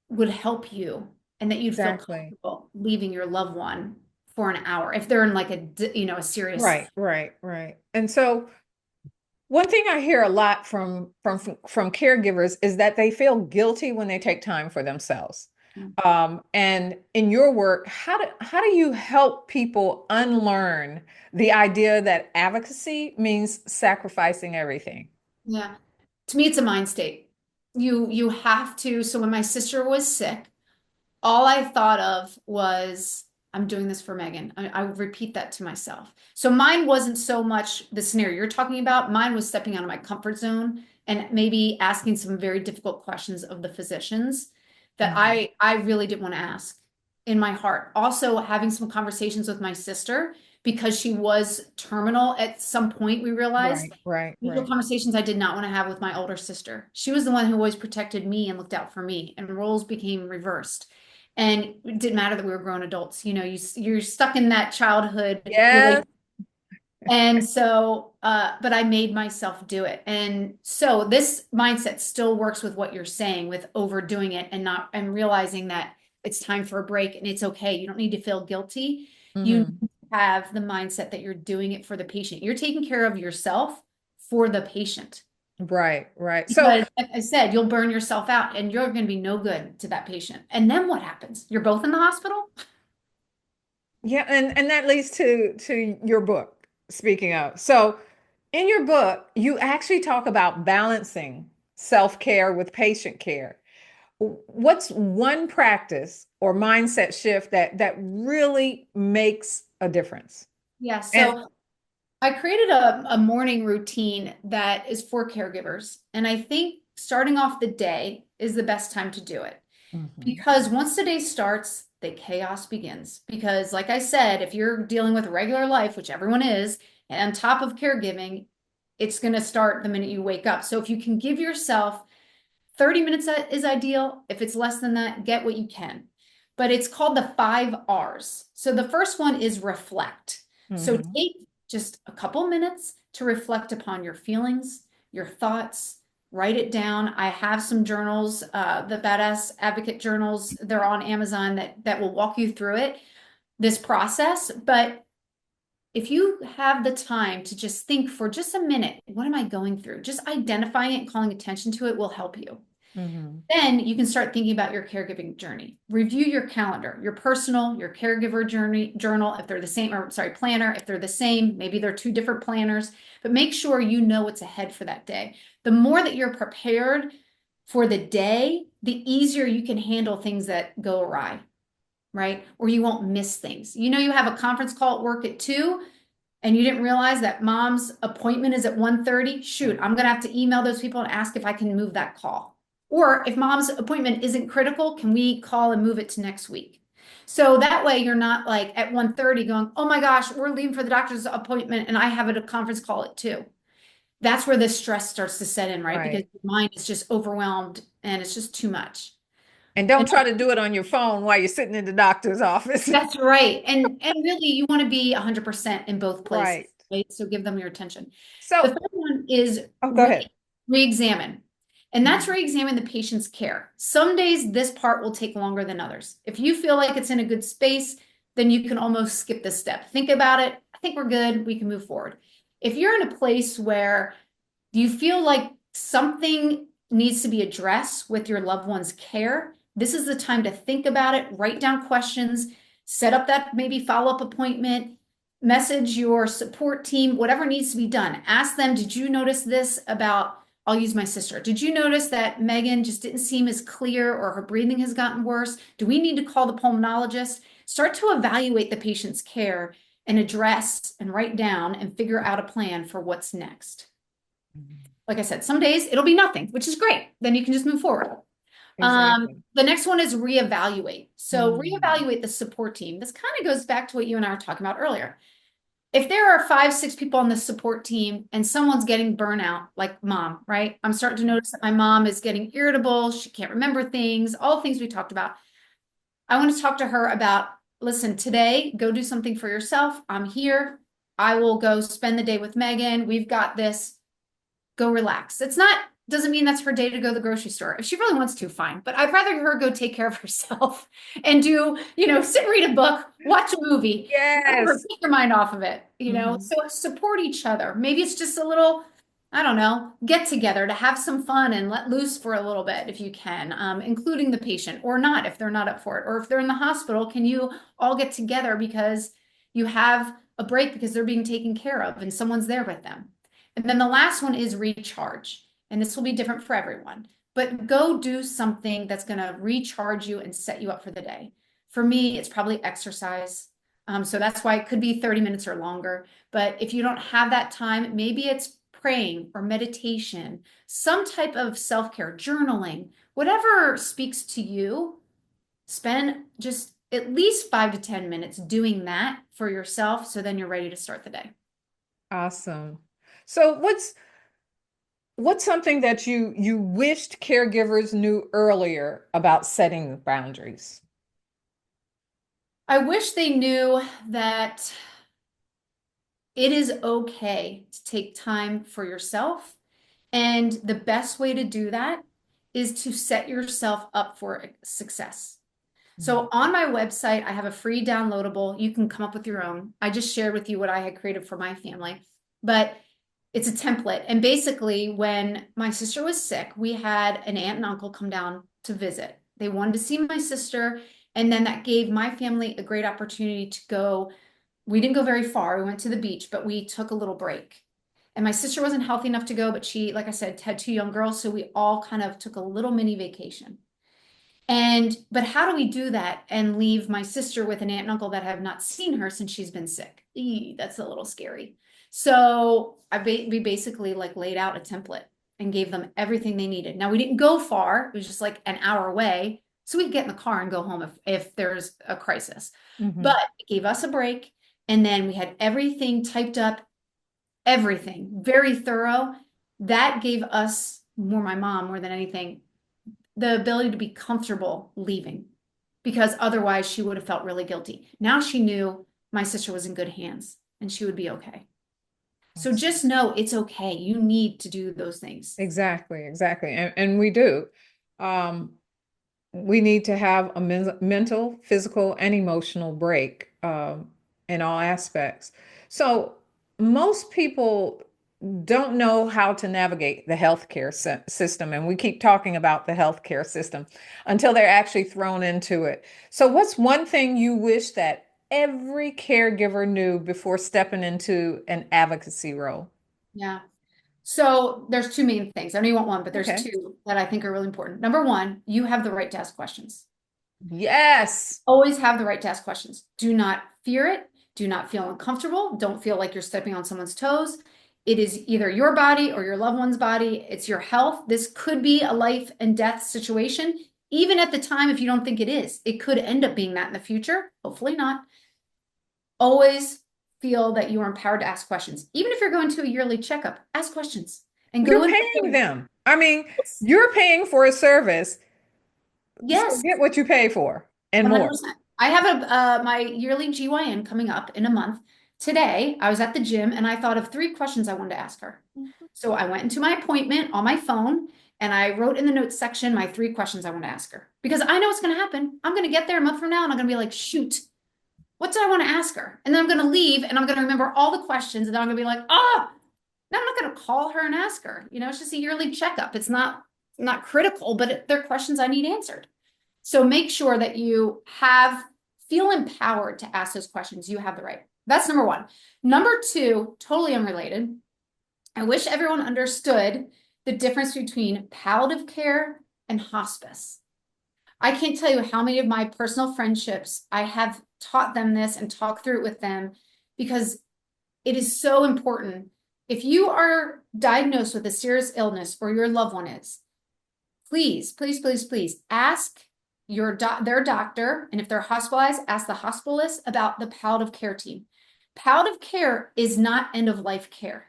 would help you and that you'd feel Exactly. comfortable leaving your loved one for an hour if they're in like a serious. Right, right, right. And so one thing I hear a lot from caregivers is that they feel guilty when they take time for themselves. And in your work, how do you help people unlearn the idea that advocacy means sacrificing everything? Yeah. To me, it's a mind state. You have to. So when my sister was sick, all I thought of was I'm doing this for Megan. I would repeat that to myself. So mine wasn't so much the scenario you're talking about. Mine was stepping out of my comfort zone and maybe asking some very difficult questions of the physicians that Mhm. I really didn't want to ask in my heart. Also having some conversations with my sister because she was terminal at some point, we realized. Right, right, These were right. conversations I did not want to have with my older sister. She was the one who always protected me and looked out for me, and roles became reversed. And it didn't matter that we were grown adults. You know, you're stuck in that childhood Yes. relationship. And so, but I made myself do it. And so this mindset still works with what you're saying, with overdoing it and not, and realizing that it's time for a break and it's okay. You don't need to feel guilty. You Hmm. have the mindset that you're doing it for the patient. You're taking care of yourself for the patient. Right, right. So Because, like I said, you'll burn yourself out and you're going to be no good to that patient. And then what happens? You're both in the hospital? yeah, and that leads to your book, speaking of. So in your book, you actually talk about balancing self-care with patient care. What's one practice or mindset shift that really makes a difference? Yeah. And So I created a morning routine that is for caregivers. And I think starting off the day is the best time to do it. Mhm. Because once the day starts, the chaos begins. Because, like I said, if you're dealing with regular life, which everyone is, and on top of caregiving, it's going to start the minute you wake up. So if you can give yourself 30 minutes is ideal. If it's less than that, get what you can. But it's called the 5 R's. So the first one is reflect. So Mhm. take just a couple minutes to reflect upon your feelings, your thoughts, write it down. I have some journals, the Badass Advocate journals. They're on Amazon that will walk you through it, this process. But if you have the time to just think for just a minute, what am I going through? Just identifying it and calling attention to it will help you. Mhm. Then you can start thinking about your caregiving journey. Review your calendar, your personal, your caregiver journey journal, if they're the same, or sorry, planner, if they're the same, maybe they're two different planners, but make sure you know what's ahead for that day. The more that you're prepared for the day, the easier you can handle things that go awry, right? Or you won't miss things. You know, you have a conference call at work at 2 and you didn't realize that mom's appointment is at 1:30. Shoot, I'm going to have to email those people and ask if I can move that call. Or if mom's appointment isn't critical, can we call and move it to next week? So that way you're not like at 1:30 going, oh my gosh, we're leaving for the doctor's appointment and I have a conference call at 2. That's where the stress starts to set in, right? Because Right. your mind is just overwhelmed and it's just too much. And don't And try to do it on your phone while you're sitting in the doctor's office. that's right. And really you want to be 100% in both places, Right. right? So give them your attention. The So, third one is oh, go ahead. re-examine. And that's Mhm. re-examine the patient's care. Some days this part will take longer than others. If you feel like it's in a good space, then you can almost skip this step. Think about it. I think we're good. We can move forward. If you're in a place where you feel like something needs to be addressed with your loved one's care, this is the time to think about it, write down questions, set up that maybe follow-up appointment, message your support team, whatever needs to be done. Ask them, did you notice this about, I'll use my sister. Did you notice that Megan just didn't seem as clear or her breathing has gotten worse? Do we need to call the pulmonologist? Start to evaluate the patient's care and address and write down and figure out a plan for what's next. Mhm. Like I said, some days it'll be nothing, which is great. Then you can just move forward. Exactly. The next one is reevaluate. So Mhm. reevaluate the support team. This kind of goes back to what you and I were talking about earlier. If there are 5, 6 people on the support team and someone's getting burnout, like mom, right? I'm starting to notice that my mom is getting irritable. She can't remember things, all the things we talked about. I want to talk to her about, listen, today, go do something for yourself. I'm here. I will go spend the day with Megan. We've got this. Go relax. It's not, doesn't mean that's her day to go to the grocery store. If she really wants to, fine. But I'd rather her go take care of herself and do, sit and read a book, watch a movie, whatever, Yes. take your mind off of it, Mhm. So support each other. Maybe it's just a little, I don't know, get together to have some fun and let loose for a little bit if you can, including the patient or not if they're not up for it. Or if they're in the hospital, can you all get together because you have a break because they're being taken care of and someone's there with them. And then the last one is recharge. And this will be different for everyone. But go do something that's going to recharge you and set you up for the day. For me, it's probably exercise. So that's why it could be 30 minutes or longer. But if you don't have that time, maybe it's praying or meditation, some type of self-care, journaling, whatever speaks to you. Spend just at least 5 to 10 minutes doing that for yourself. So then you're ready to start the day. Awesome. So what's something that you wished caregivers knew earlier about setting boundaries? I wish they knew that it is okay to take time for yourself. And the best way to do that is to set yourself up for success. Mhm. So on my website, I have a free downloadable. You can come up with your own. I just shared with you what I had created for my family, but it's a template. And basically, when my sister was sick, we had an aunt and uncle come down to visit. They wanted to see my sister. And then that gave my family a great opportunity to go. We didn't go very far. We went to the beach, but we took a little break. And my sister wasn't healthy enough to go, but she, like I said, had two young girls. So we all kind of took a little mini vacation. But how do we do that and leave my sister with an aunt and uncle that have not seen her since she's been sick? That's a little scary. So we basically like laid out a template and gave them everything they needed. Now we didn't go far. It was just like an hour away. So we could get in the car and go home if there's a crisis. But Mhm. it gave us a break. And then we had everything typed up, everything very thorough. That gave us more, my mom more than anything, the ability to be comfortable leaving because otherwise she would have felt really guilty. Now she knew my sister was in good hands and she would be okay. So Awesome. just know it's okay. You need to do those things. Exactly, exactly. And we do. Um, we need to have a mental, physical, and emotional break in all aspects. So most people don't know how to navigate the healthcare system, and we keep talking about the healthcare system until they're actually thrown into it. So, what's one thing you wish that every caregiver knew before stepping into an advocacy role? Yeah. So there's two main things. I know you want one, but there's Okay. two that I think are really important. Number one, you have the right to ask questions. Yes. Always have the right to ask questions. Do not fear it. Do not feel uncomfortable. Don't feel like you're stepping on someone's toes. It is either your body or your loved one's body. It's your health. This could be a life and death situation. Even at the time, if you don't think it is, it could end up being that in the future. Hopefully not. Always feel that you are empowered to ask questions. Even if you're going to a yearly checkup, ask questions and go You're in. paying them. I mean, you're paying for a service, so Yes, get what you pay for and more. 100%. I have my yearly GYN coming up in a month. Today, I was at the gym and I thought of three questions I wanted to ask her. So I went into my appointment on my phone and I wrote in the notes section my three questions I want to ask her because I know what's going to happen. I'm going to get there a month from now and I'm going to be like, shoot, what did I want to ask her? And then I'm going to leave and I'm going to remember all the questions and then I'm going to be like, oh, now I'm not going to call her and ask her. It's just a yearly checkup. It's not critical, but they're questions I need answered. So make sure that you feel empowered to ask those questions. You have the right. That's number one. Number two, totally unrelated. I wish everyone understood the difference between palliative care and hospice. I can't tell you how many of my personal friendships I have taught them this and talked through it with them because it is so important. If you are diagnosed with a serious illness or your loved one is, please, please, please, please ask their doctor, and if they're hospitalized, ask the hospitalist about the palliative care team. Palliative care is not end of life care.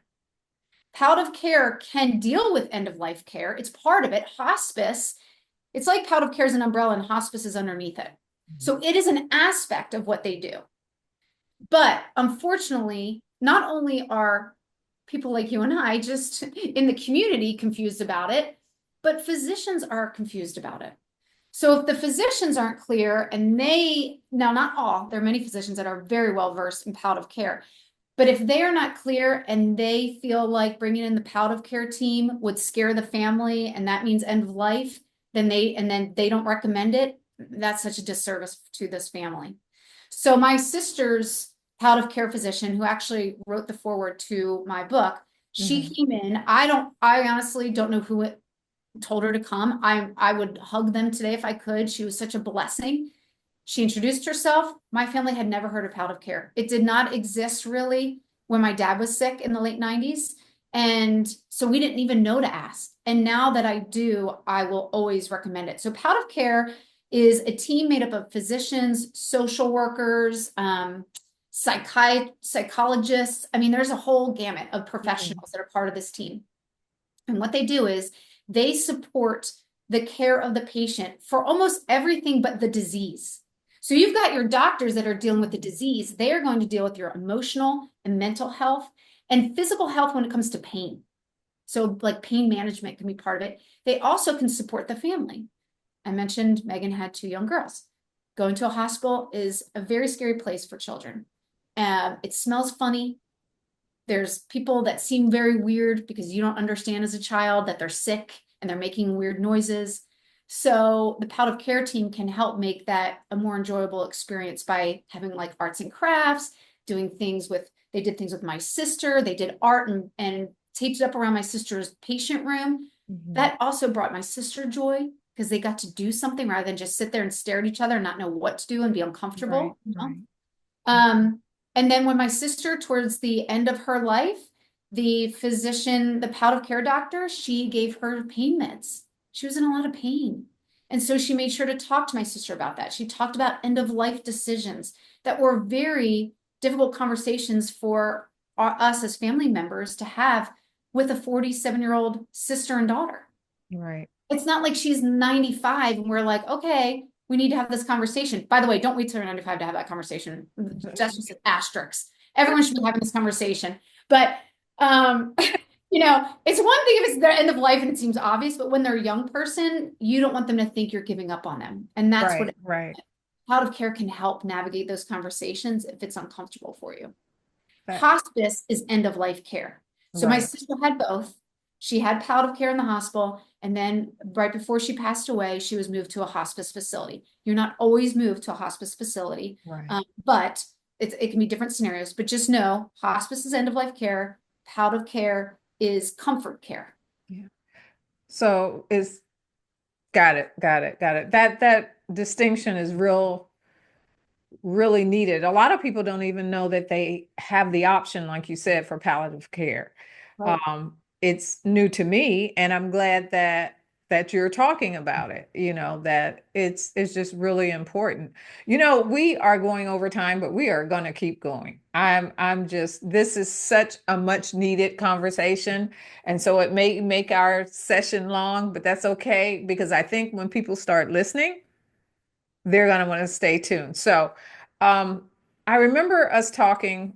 Palliative care can deal with end of life care. It's part of it. Hospice, it's like palliative care is an umbrella and hospice is underneath it. So it is an aspect of what they do. But unfortunately, not only are people like you and I just in the community confused about it, but physicians are confused about it. So if the physicians aren't clear and now not all, there are many physicians that are very well versed in palliative care, but if they are not clear and they feel like bringing in the palliative care team would scare the family and that means end of life, then they don't recommend it. That's such a disservice to this family. So my sister's palliative care physician, who actually wrote the foreword to my book, she Mhm. came in. I honestly don't know who told her to come. I would hug them today if I could. She was such a blessing. She introduced herself. My family had never heard of palliative care. It did not exist really when my dad was sick in the late 90s. And so we didn't even know to ask. And now that I do, I will always recommend it. So palliative care is a team made up of physicians, social workers, psychologists. I mean, there's a whole gamut of professionals that are part of this team. And what they do is they support the care of the patient for almost everything but the disease. So you've got your doctors that are dealing with the disease. They are going to deal with your emotional and mental health and physical health when it comes to pain. So like pain management can be part of it. They also can support the family. I mentioned Megan had 2 young girls. Going to a hospital is a very scary place for children. It smells funny. There's people that seem very weird because you don't understand as a child that they're sick and they're making weird noises. So the palliative care team can help make that a more enjoyable experience by having like arts and crafts, doing things with, they did things with my sister. They did art and taped it up around my sister's patient room. That also brought my sister joy because they got to do something rather than just sit there and stare at each other and not know what to do and be uncomfortable. And then when my sister, towards the end of her life, the physician, the palliative care doctor, she gave her pain meds. She was in a lot of pain. And so she made sure to talk to my sister about that. She talked about end of life decisions that were very difficult conversations for us as family members to have with a 47-year-old sister and daughter. Right. It's not like she's 95 and we're like, okay, we need to have this conversation. By the way, don't wait till you're 95 to have that conversation. That's just an asterisk. Everyone should be having this conversation. But you know, it's one thing if it's their end of life and it seems obvious, but when they're a young person, you don't want them to think you're giving up on them. And that's what palliative care can help navigate those conversations if it's uncomfortable for you. Hospice is end of life care. So my sister had both. She had palliative care in the hospital, and then right before she passed away, she was moved to a hospice facility. You're not always moved to a hospice facility, but it can be different scenarios. But just know, hospice is end of life care. Palliative care is comfort care. Yeah. So it's got it. That distinction is really needed. A lot of people don't even know that they have the option, like you said, for palliative care. It's new to me, and I'm glad that you're talking about it, you know, that it's just really important. You know, we are going over time, but we are going to keep going. I'm just, this is such a much needed conversation. And so it may make our session long, but that's okay, because I think when people start listening, they're going to want to stay tuned. So I remember us talking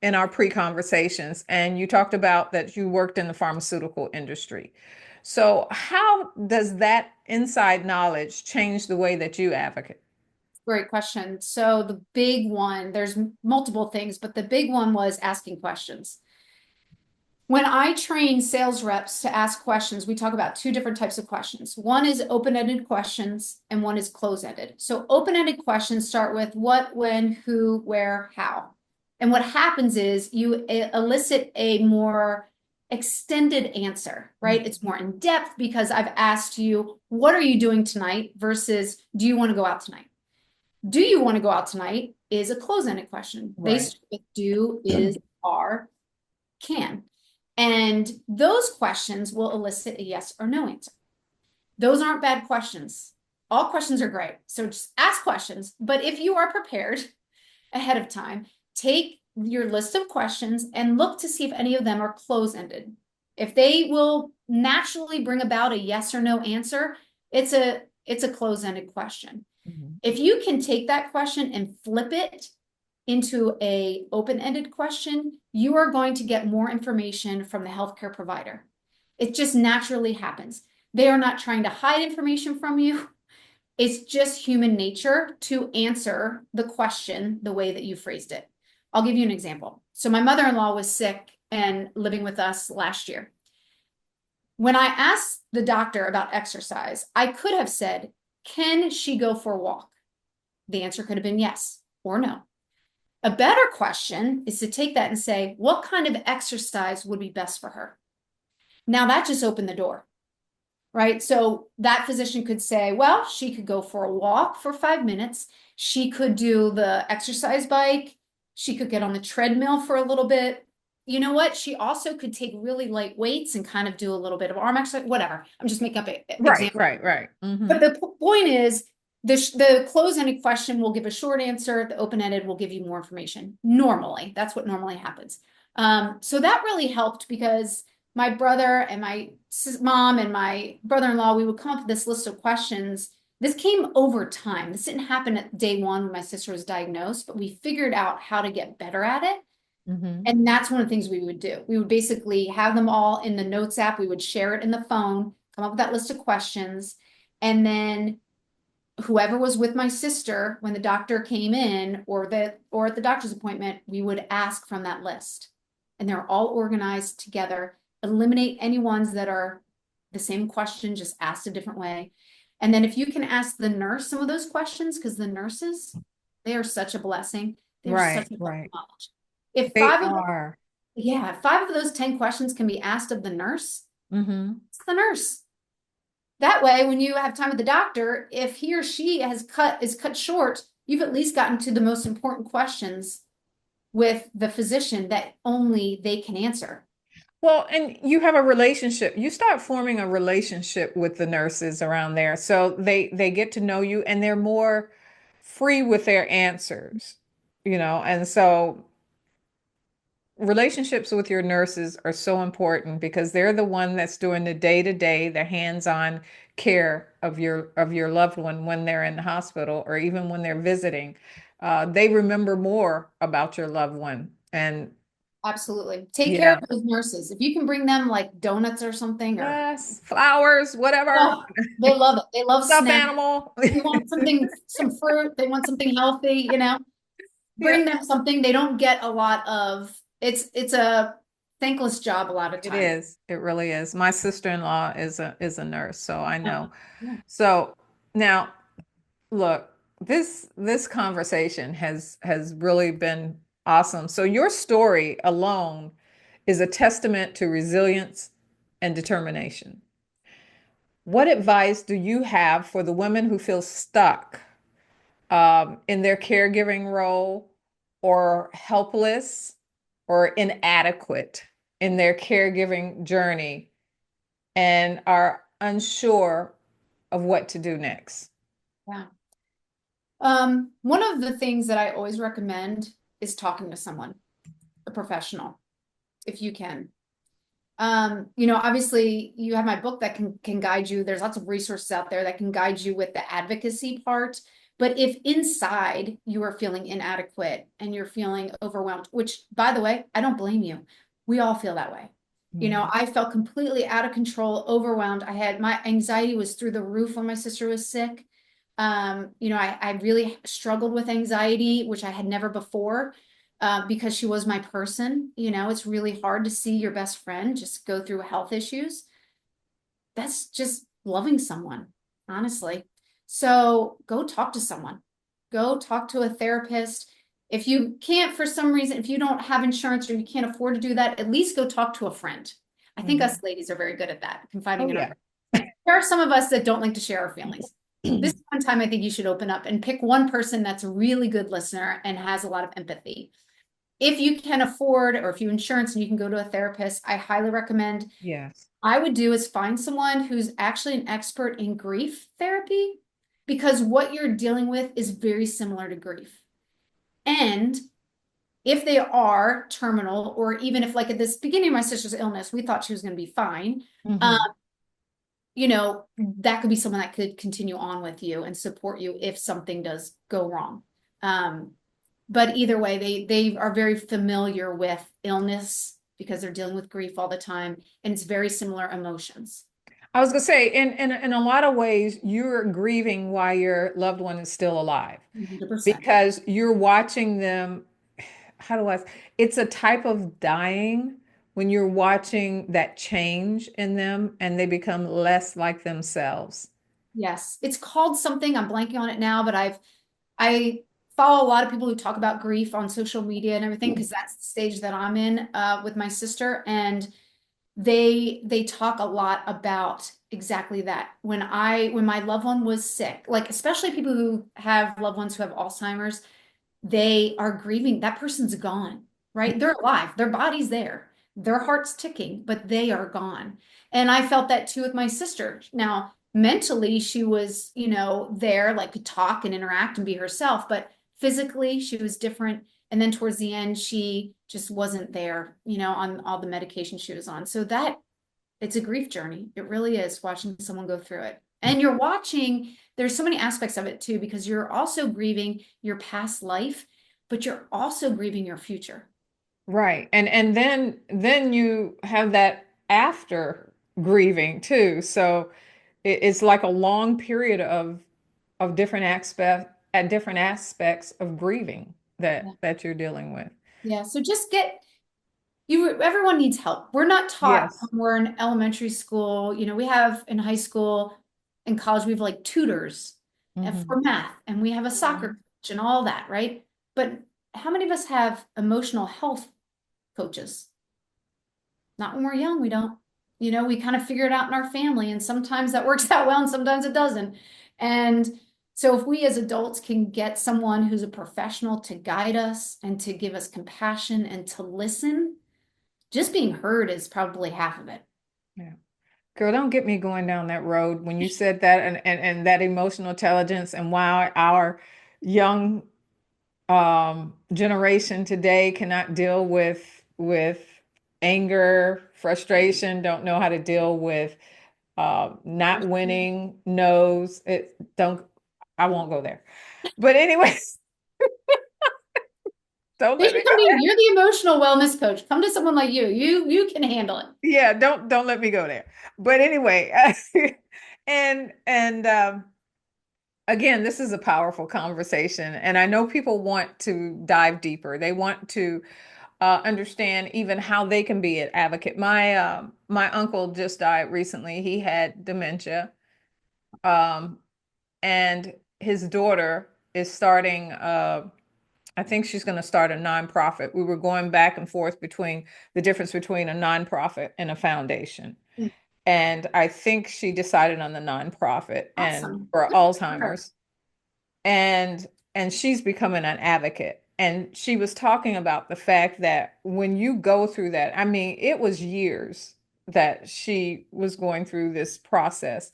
in our pre-conversations, and you talked about that you worked in the pharmaceutical industry. So how does that inside knowledge change the way that you advocate? Great question. So the big one, there's multiple things, but the big one was asking questions. When I train sales reps to ask questions, we talk about 2 different types of questions. One is open-ended questions and one is closed-ended. So open-ended questions start with what, when, who, where, how. And what happens is you elicit a more extended answer, right? It's more in depth because I've asked you, what are you doing tonight versus do you want to go out tonight? Do you want to go out tonight is a closed-ended question. Based with do, is, are, can. And those questions will elicit a yes or no answer. Those aren't bad questions. All questions are great. So just ask questions. But if you are prepared ahead of time, take your list of questions and look to see if any of them are close-ended. If they will naturally bring about a yes or no answer, it's a close-ended question. If you can take that question and flip it into a open-ended question, you are going to get more information from the healthcare provider. It just naturally happens. They are not trying to hide information from you. It's just human nature to answer the question the way that you phrased it. I'll give you an example. So my mother-in-law was sick and living with us last year. When I asked the doctor about exercise, I could have said, can she go for a walk? The answer could have been yes or no. A better question is to take that and say, what kind of exercise would be best for her? Now that just opened the door. right? So that physician could say, well, she could go for a walk for 5 minutes. She could do the exercise bike. She could get on the treadmill for a little bit. You know what? She also could take really light weights and kind of do a little bit of arm exercise, whatever. I'm just making up an Right, example. right, right. But the point is, the closed-ended question will give a short answer. The open-ended will give you more information. Normally, that's what normally happens. So that really helped because my brother and my mom and my brother-in-law, we would come up with this list of questions. This came over time. This didn't happen at day one when my sister was diagnosed, but we figured out how to get better at it. Mm-hmm. And that's one of the things we would do. We would basically have them all in the notes app. We would share it in the phone, come up with that list of questions. And then whoever was with my sister when the doctor came in or at the doctor's appointment, we would ask from that list. And they're all organized together. Eliminate any ones that are the same question, just asked a different way. And then if you can ask the nurse some of those questions, because the nurses, they are such a blessing. They're such Right, a wealth right. of knowledge. If They five of are. yeah, if 5 of those 10 questions can be asked of the nurse, Mm-hmm. it's the nurse. That way, when you have time with the doctor, if he or she is cut short, you've at least gotten to the most important questions with the physician that only they can answer. Well, and you have a relationship. You start forming a relationship with the nurses around there. So they get to know you and they're more free with their answers, and so relationships with your nurses are so important because they're the one that's doing the day-to-day, the hands-on care of your loved one when they're in the hospital or even when they're visiting. They remember more about your loved one. And Absolutely. Take care yeah, of those nurses. If you can bring them like donuts or something, or yes, flowers, whatever, oh, they love it. They love stuffed snacks. animal. You want something, some fruit, they want something healthy. Yeah, Bring them something. They don't get a lot of it's a thankless job a lot of it time. is. It really is. My sister-in-law is a nurse, so I Oh, know. yeah. So now look, this conversation has really been awesome. So your story alone is a testament to resilience and determination. What advice do you have for the women who feel stuck in their caregiving role or helpless or inadequate in their caregiving journey and are unsure of what to do next? Yeah. One of the things that I always recommend is talking to someone, a professional, if you can. Obviously you have my book that can guide you. There's lots of resources out there that can guide you with the advocacy part. But if inside you are feeling inadequate and you're feeling overwhelmed, which by the way, I don't blame you. We all feel that way. Mhm. I felt completely out of control, overwhelmed. My anxiety was through the roof when my sister was sick. I really struggled with anxiety, which I had never before, because she was my person. It's really hard to see your best friend just go through health issues. That's just loving someone, honestly. So go talk to someone. Go talk to a therapist. If you can't, for some reason, if you don't have insurance or you can't afford to do that, at least go talk to a friend. I think us Mhm. ladies are very good at that, Oh confiding in our yeah. friends. There are some of us that don't like to share our feelings. This is one time I think you should open up and pick one person that's a really good listener and has a lot of empathy. If you can afford, or if you insurance and you can go to a therapist, I highly recommend. Yes. I would do is find someone who's actually an expert in grief therapy, because what you're dealing with is very similar to grief. And if they are terminal, or even if like at this beginning of my sister's illness, we thought she was going to be fine, um, Hmm. that could be someone that could continue on with you and support you if something does go wrong. But either way, they are very familiar with illness because they're dealing with grief all the time, and it's very similar emotions. I was gonna say, in a lot of ways, you're grieving while your loved one is still alive 100%. because you're watching them. How do I? It's a type of dying when you're watching that change in them and they become less like themselves. Yes, it's called something. I'm blanking on it now, but I follow a lot of people who talk about grief on social media and everything because that's the stage that I'm in with my sister. And they talk a lot about exactly that. When my loved one was sick, like especially people who have loved ones who have Alzheimer's, they are grieving. That person's gone, right? They're alive. Their body's there. Their heart's ticking, but they are gone. And I felt that too with my sister. Now, mentally, she was, there, like could talk and interact and be herself, but physically, she was different. And then towards the end, she just wasn't there, on all the medication she was on. So that it's a grief journey. It really is watching someone go through it. And you're watching, there's so many aspects of it too, because you're also grieving your past life, but you're also grieving your future. Right. And then you have that after grieving too. So it's like a long period of different aspects of grieving Yeah. that you're dealing with. Yeah. So just everyone needs help. We're not taught Yes. when we're in elementary school. We have in high school and college, we have like tutors Hmm. for math and we have a soccer coach and all that, right? But how many of us have emotional health coaches? Not when we're young, we don't. We kind of figure it out in our family, and sometimes that works out well, and sometimes it doesn't. And so, if we as adults can get someone who's a professional to guide us and to give us compassion and to listen, just being heard is probably half of it. Yeah. Girl, don't get me going down that road when you said that and that emotional intelligence and why our young generation today cannot deal with anger, frustration, don't know how to deal with not winning, knows it don't I won't go there. But anyways, don't They let me should come go to you. there. You're the emotional wellness coach. Come to someone like you. You can handle it. Yeah, don't let me go there. But anyway, and again, this is a powerful conversation, and I know people want to dive deeper. They want to understand even how they can be an advocate. My uncle just died recently. He had dementia, um, and his daughter is starting. I think she's going to start a nonprofit. We were going back and forth between the difference between a nonprofit and a foundation. Mm, And I think she decided on the nonprofit and awesome. for Good for her. Alzheimer's. And she's becoming an advocate. And she was talking about the fact that when you go through that, I mean, it was years that she was going through this process.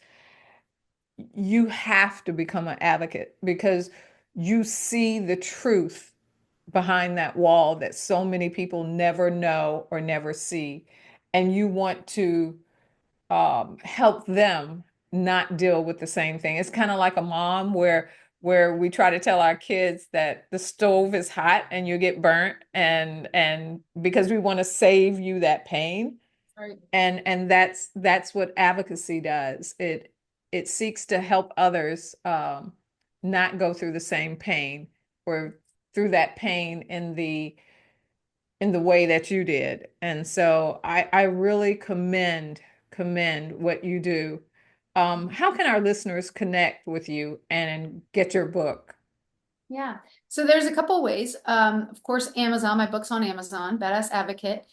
You have to become an advocate because you see the truth behind that wall that so many people never know or never see. And you want to help them not deal with the same thing. It's kind of like a mom where we try to tell our kids that the stove is hot and you get burnt and because we want to save you that pain. Right. And that's what advocacy does. It seeks to help others not go through the same pain or through that pain in the way that you did. And so I really commend what you do. How can our listeners connect with you and get your book? Yeah. So there's a couple ways. Of course, Amazon, my book's on Amazon, Badass Advocate.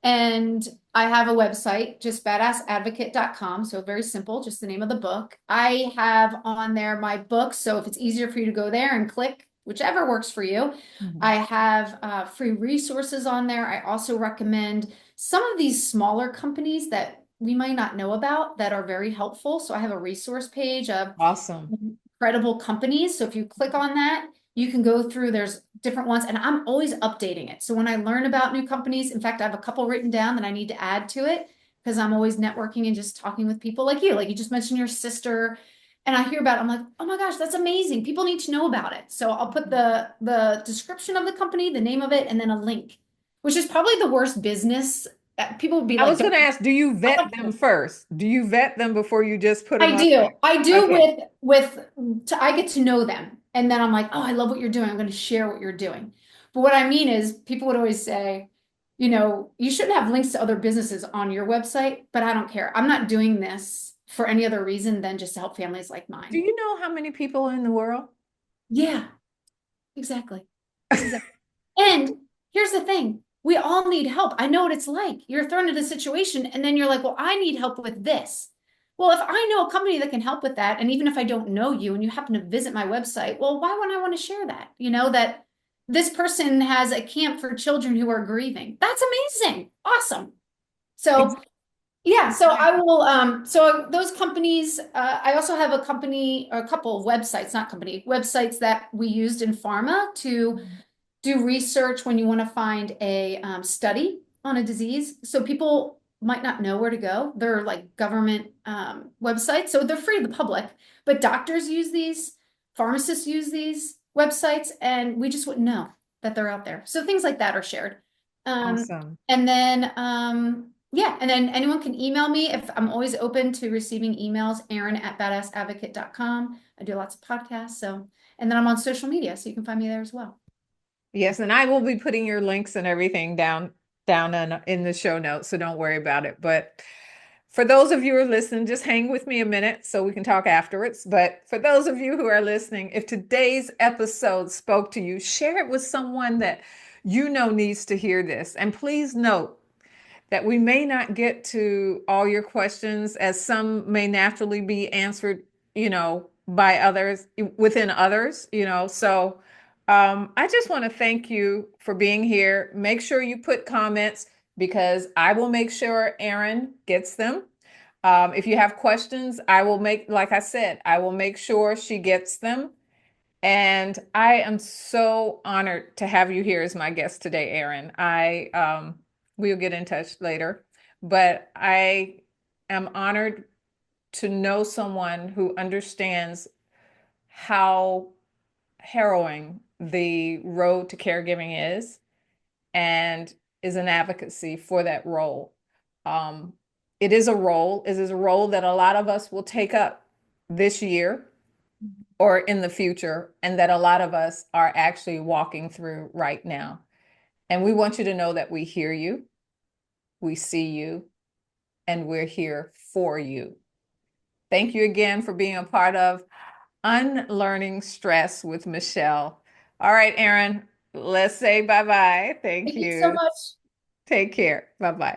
And I have a website, just badassadvocate.com. So very simple, just the name of the book. I have on there my books. So if it's easier for you to go there and click whichever works for you, Mhm. I have free resources on there. I also recommend some of these smaller companies that we might not know about that are very helpful. So I have a resource page of Awesome. credible companies. So if you click on that, you can go through, there's different ones, and I'm always updating it. So when I learn about new companies, in fact, I have a couple written down that I need to add to it because I'm always networking and just talking with people like you just mentioned your sister. And I hear about it, I'm like, oh my gosh, that's amazing. People need to know about it. So I'll put the description of the company, the name of it, and then a link, which is probably the worst business. People would be I like, was don't going to ask, do you vet them first? Do you vet them before you just put them I up do. there? I do Okay. I get to know them. And then I'm like, oh, I love what you're doing. I'm going to share what you're doing. But what I mean is people would always say, you shouldn't have links to other businesses on your website, but I don't care. I'm not doing this for any other reason than just to help families like Do mine. you know how many people are in the world? Yeah, exactly. Exactly. And here's the thing. We all need help. I know what it's like. You're thrown into a situation and then you're like, well, I need help with this. Well, if I know a company that can help with that, and even if I don't know you and you happen to visit my website, well, why would I want to share that? That this person has a camp for children who are grieving. That's amazing. Awesome. So yeah, so I will, so those companies, I also have a company, or a couple of websites, not company, websites that we used in pharma to do research when you want to find a study on a disease. So people might not know where to go. They're like government websites, so they're free to the public, but doctors use these, pharmacists use these websites, and we just wouldn't know that they're out there. So things like that are shared. Awesome. And then, yeah, and then anyone can email me if I'm always open to receiving emails, Erin@badassadvocate.com. I do lots of podcasts. So, and then I'm on social media, so you can find me there as well. Yes, and I will be putting your links and everything down in the show notes, so don't worry about it. But for those of you who are listening, just hang with me a minute so we can talk afterwards. But for those of you who are listening, if today's episode spoke to you, share it with someone that you know needs to hear this. And please note that we may not get to all your questions, as some may naturally be answered, by others, within others, So I just want to thank you for being here. Make sure you put comments, because I will make sure Erin gets them. If you have questions, like I said, I will make sure she gets them. And I am so honored to have you here as my guest today, Erin. We'll get in touch later, but I am honored to know someone who understands how harrowing the road to caregiving is, and is an advocacy for that role. It is a role. It is a role that a lot of us will take up this year or in the future, and that a lot of us are actually walking through right now. And we want you to know that we hear you, we see you, and we're here for you. Thank you again for being a part of Unlearning Stress with Mischelle. All right, Erin, let's say bye-bye. Thank Thank you so you. much. Take care. Bye-bye.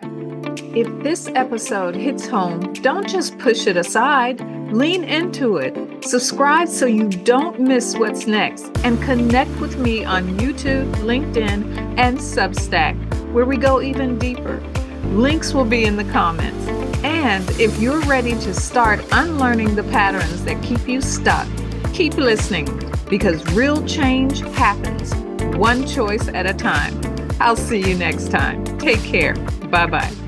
If this episode hits home, don't just push it aside. Lean into it. Subscribe so you don't miss what's next. And connect with me on YouTube, LinkedIn, and Substack, where we go even deeper. Links will be in the comments. And if you're ready to start unlearning the patterns that keep you stuck, keep listening, because real change happens one choice at a time. I'll see you next time. Take care. Bye-bye.